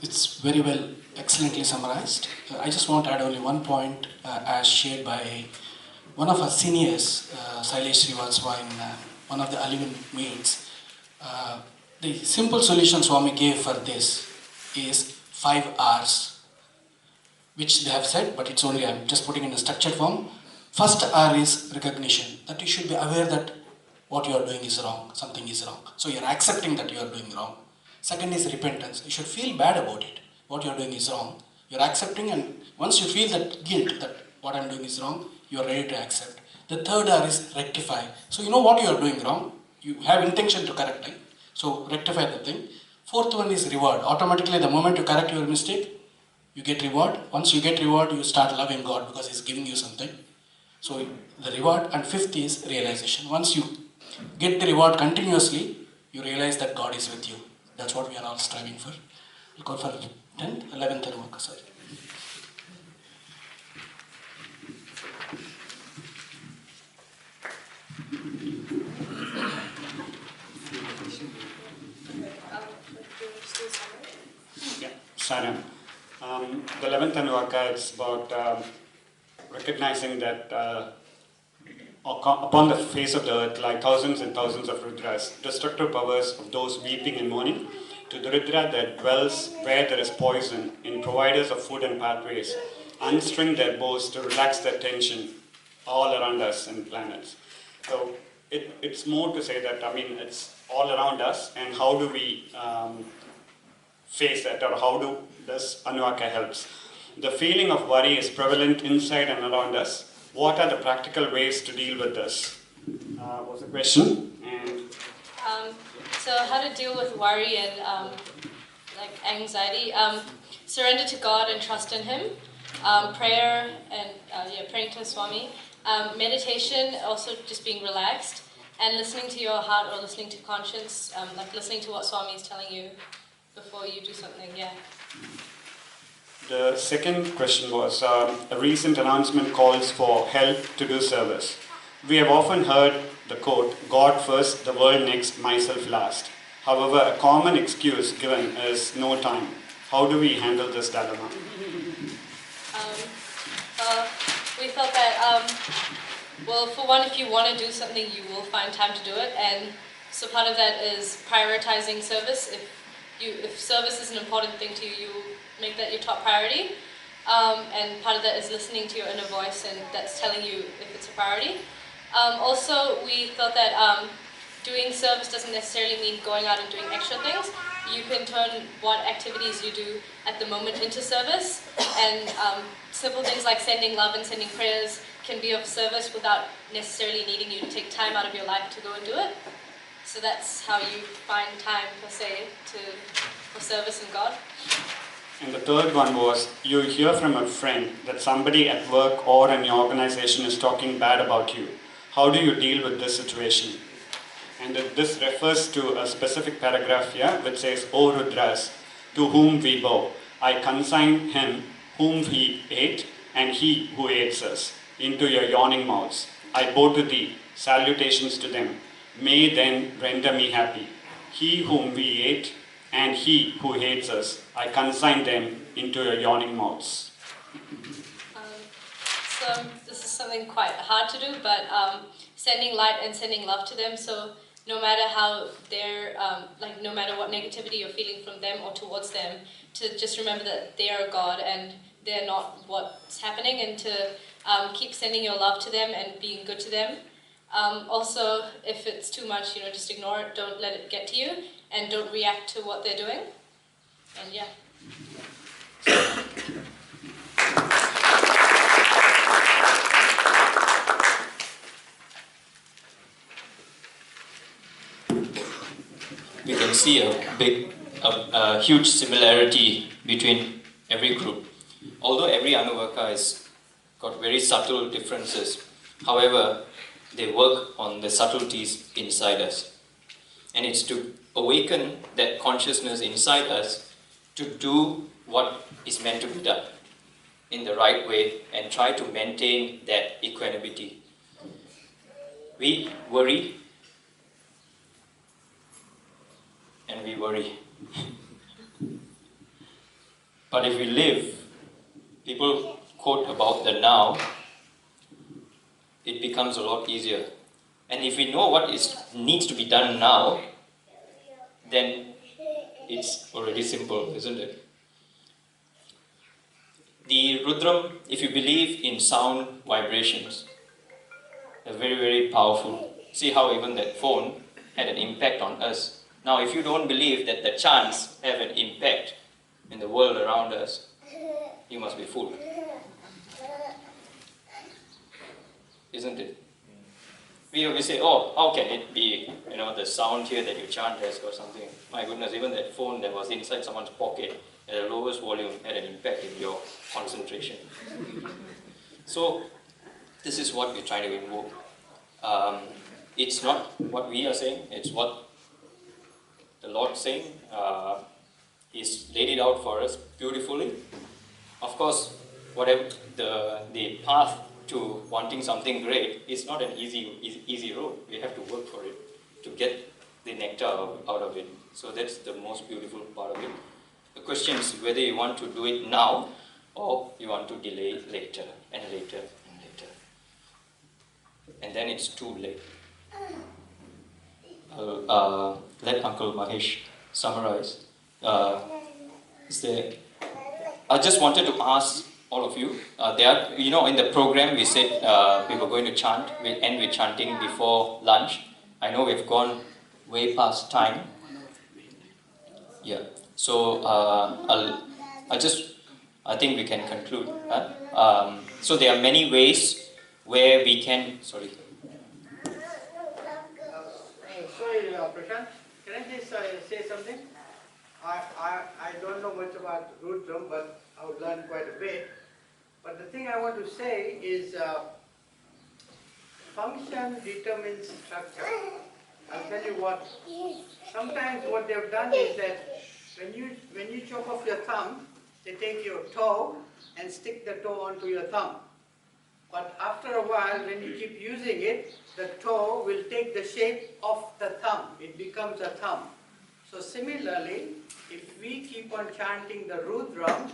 It's very well, excellently summarized. I just want to add only one point as shared by one of our seniors, Sailesh Srivatsava, in one of the Alivan meets. The simple solution Swami gave for this is 5 R's, which they have said, but it's only, I'm just putting in a structured form. First R is recognition, that you should be aware that what you are doing is wrong, something is wrong. So you're accepting that you are doing wrong. Second is repentance. You should feel bad about it. What you are doing is wrong. You're accepting, and once you feel that guilt, that what I'm doing is wrong, you are ready to accept. The third R is rectify. So you know what you are doing wrong. You have intention to correct it. So rectify the thing. Fourth one is reward. Automatically, the moment you correct your mistake, you get reward. Once you get reward, you start loving God because He's giving you something. So the reward. And fifth is realization. Once you get the reward continuously, you realize that God is with you. That's what we are all striving for. We'll go for 10th, 11th and work, sorry. Yeah, Saram. The 11th Anuvaka is about recognizing that upon the face of the earth lie thousands and thousands of Rudras, destructive powers of those weeping and mourning, to the Rudra that dwells where there is poison, in providers of food and pathways, unstring their bows to relax their tension all around us and planets. So it's more to say that, it's all around us, and how do we face that, or how does Anuvaka helps? The feeling of worry is prevalent inside and around us. What are the practical ways to deal with this? Was the question. And so how to deal with worry and anxiety? Surrender to God and trust in Him. Prayer and praying to Swami. Meditation, also just being relaxed, and listening to your heart or listening to conscience, listening to what Swami is telling you before you do something. Yeah. The second question was, a recent announcement calls for help to do service. We have often heard the quote, God first, the world next, myself last. However, a common excuse given is no time. How do we handle this dilemma? We felt that, for one, if you want to do something, you will find time to do it. And so part of that is prioritizing service. If service is an important thing to you, you make that your top priority. And part of that is listening to your inner voice, and that's telling you if it's a priority. Also, we felt that doing service doesn't necessarily mean going out and doing extra things. You can turn what activities you do at the moment into service, and simple things like sending love and sending prayers can be of service without necessarily needing you to take time out of your life to go and do it. So that's how you find time, per se, for service in God. And the third one was, you hear from a friend that somebody at work or in your organization is talking bad about you. How do you deal with this situation? And this refers to a specific paragraph here which says, O Rudras, to whom we bow, I consign him whom he ate and he who hates us into your yawning mouths. I bow to thee, salutations to them. May then render me happy. He whom we ate and he who hates us, I consign them into your yawning mouths. So this is something quite hard to do, but sending light and sending love to them. So no matter how they're, no matter what negativity you're feeling from them or towards them, to just remember that they are God and they're not what's happening, and to keep sending your love to them and being good to them. Also, if it's too much, just ignore it. Don't let it get to you, and don't react to what they're doing. And yeah. We can see a huge similarity between every group. Although every Anuvaka has got very subtle differences, however, they work on the subtleties inside us. And it's to awaken that consciousness inside us to do what is meant to be done in the right way and try to maintain that equanimity. We worry and we worry. But if we live, people quote about the now, it becomes a lot easier. And if we know what needs to be done now, then it's already simple, isn't it? The Rudram, if you believe in sound vibrations, they're very, very powerful. See how even that phone had an impact on us. Now, if you don't believe that the chants have an impact in the world around us, you must be fooled. Isn't it? We always say, oh, how can it be, the sound here that you chant has got something. My goodness, even that phone that was inside someone's pocket at the lowest volume had an impact in your concentration. So, this is what we're trying to invoke. It's not what we are saying, it's what the Lord's saying. He's laid it out for us beautifully. Of course, whatever the path to wanting something great is not an easy road. We have to work for it to get the nectar out of it. So that's the most beautiful part of it. The question is whether you want to do it now or you want to delay it later and later and later. And then it's too late. I'll let Uncle Mahesh summarize. I just wanted to ask all of you, in the program we said we were going to chant, we'll end with chanting before lunch. I know we've gone way past time. Yeah, so I think we can conclude. So there are many ways where we can, sorry, Prashant, can I just say something? I don't know much about Rudram, but I've learned quite a bit. But the thing I want to say is function determines structure. I'll tell you what. Sometimes what they've done is that when you chop off your thumb, they take your toe and stick the toe onto your thumb. But after a while, when you keep using it, the toe will take the shape of the thumb. It becomes a thumb. So similarly, if we keep on chanting the Rudram,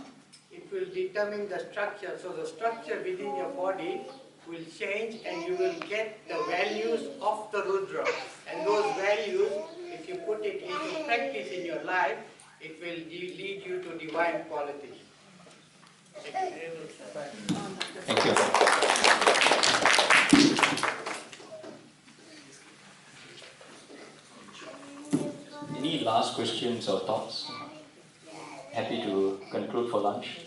it will determine the structure. So the structure within your body will change and you will get the values of the Rudram. And those values, if you put it into practice in your life, it will lead you to divine qualities. Thank you. Any last questions or thoughts? Happy to conclude for lunch.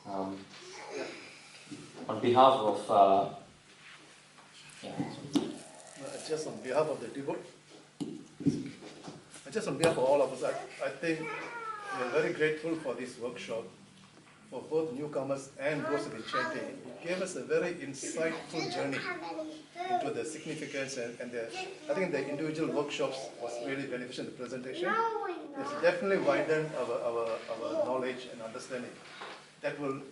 On behalf of... Just on behalf of the devote, just on behalf of all of us, I think we are very grateful for this workshop, for both newcomers and those who have been chanting. It gave us a very insightful journey into the significance and I think the individual workshops was really beneficial in the presentation. It's definitely widened our knowledge and understanding. That will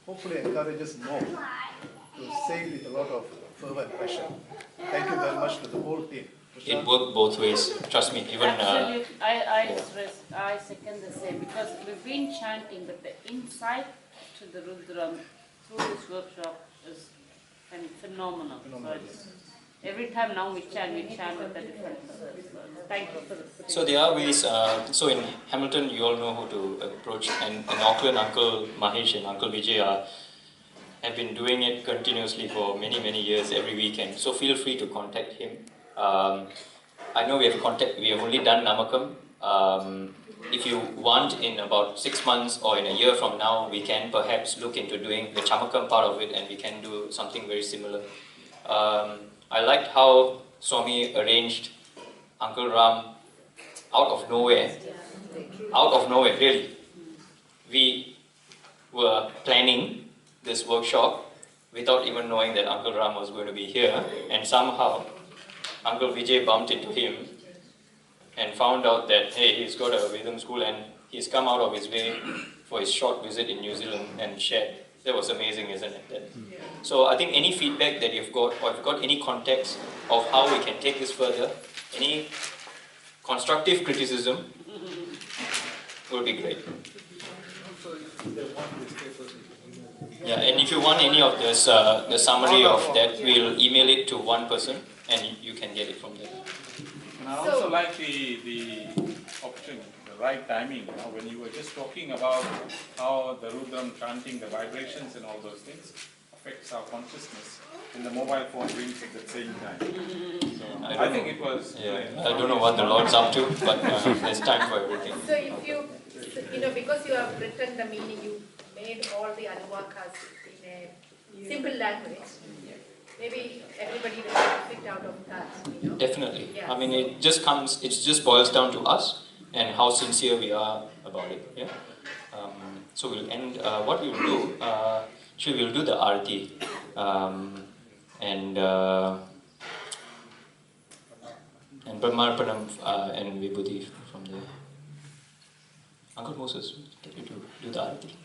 hopefully encourage us more to say with a lot of fervor and passion. Thank you very much to the whole team. it worked both ways. Trust me, even... Absolutely. I second the same, because we've been chanting, but the insight to the Rudram through this workshop is phenomenal. So it's, every time now we chant with a different purpose. Thank you for the... So there are ways, so in Hamilton you all know who to approach, and in Auckland Uncle Mahesh and Uncle Vijay have been doing it continuously for many years every weekend. So feel free to contact him. I know we have only done Namakam. If you want, in about 6 months or in a year from now, we can perhaps look into doing the Chamakam part of it, and we can do something very similar. I liked how Swami arranged Uncle Ram out of nowhere, really. We were planning this workshop without even knowing that Uncle Ram was going to be here, and somehow Uncle Vijay bumped into him and found out that, hey, he's got a Vedam school and he's come out of his way for his short visit in New Zealand and shared. That was amazing, isn't it? So I think any feedback that you've got, or if you've got any context of how we can take this further, any constructive criticism would be great. Yeah, and if you want any of this, the summary of that, we'll email it to one person and you can get it from there. And I also like the opportunity, the right timing, when you were just talking about how the Rudram chanting, the vibrations and all those things affects our consciousness, and the mobile phone rings at the same time. So I think it was... Yeah, I don't know what the Lord's up to, but there's time for everything. So if you, because you have written the meaning, you made all the Anuvakas in a simple language. Maybe everybody will benefit out of that, Definitely. Yeah. I mean, it just boils down to us and how sincere we are about it. Yeah. So we'll end. What we'll do, we'll do the Arati, and Brahmarpanam and Vibhuti from there. Uncle Moses, get you to do the Arati.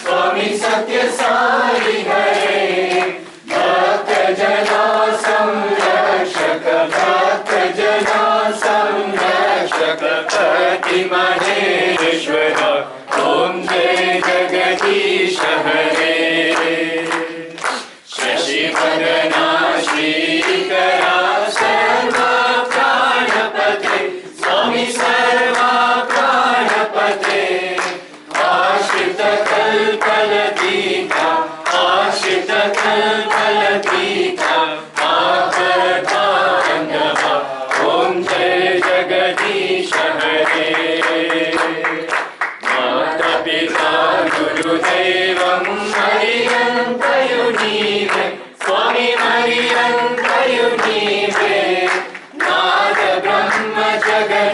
Swami Satya Sai Hare, Bhakta Jana Samrakshaka, Bhakta Jana Samrakshaka, Pati Maheshwara, Om Jai Jagadish Hare. Shashi Vadana Shrikara Sarva Pranapate, Swami Sarva Pranapate, Ashrita Kalpalatika, Ashrita Kalpalatika, Aparatandava, Om Jai Jagadish Hare. Mata Pita Guru Devam Mariyantayunive, Swami Mariyantayunive, Nada Brahma Jagat